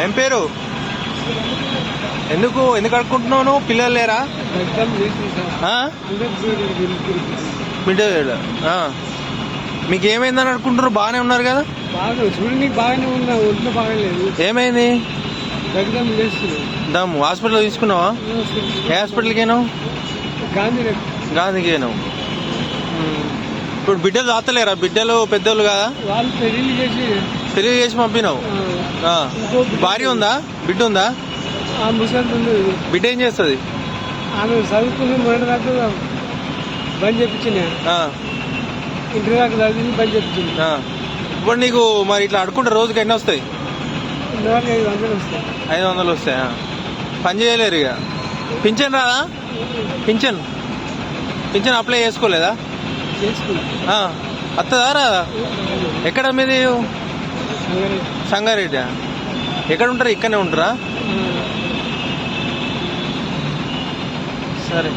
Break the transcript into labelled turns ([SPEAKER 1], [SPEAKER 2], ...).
[SPEAKER 1] ఏం పేరు? ఎందుకు అడుక్కుంటున్నావు నువ్వు? పిల్లలు లేరా? మీకు ఏమైందని అడుక్కుంటున్నారు? బాగానే ఉన్నారు కదా?
[SPEAKER 2] బాగానే ఉన్నా, ఒంట్లో బాగాలేదు.
[SPEAKER 1] ఏమైంది? దమ్ము. హాస్పిటల్ తీసుకున్నావా? ఏ హాస్పిటల్కి అయినావు? గాంధీకి అయినావు. ఇప్పుడు బిడ్డలు తాతలేరా? బిడ్డలు పెద్దోళ్ళు కదా?
[SPEAKER 2] వాళ్ళు
[SPEAKER 1] పెళ్లి చేసి పంపినావు. భార్య ఉందా? బిడ్డ ఉందా? బిడ్డ ఏం చేస్తుంది?
[SPEAKER 2] ఆమె చదువుకుని మొదటి దాకా బంద్ చెప్పించిన, ఇంటి దాకా చదివింది బంద్ చెప్పించింది.
[SPEAKER 1] ఇప్పుడు నీకు మరి ఇట్లా అడుకుంటే రోజుకి ఎన్ని వస్తాయి?
[SPEAKER 2] 500 వస్తాయి.
[SPEAKER 1] 500 వస్తాయా? పని చేయలేరు ఇక. పింఛన్ రాదా? పింఛన్ అప్లై చేసుకోలేదా? వస్తుందా రాదా? ఎక్కడ మీది? సంగారెడ్డి. ఎక్కడ ఉంటారా? ఇక్కడనే ఉంటారా? సరే.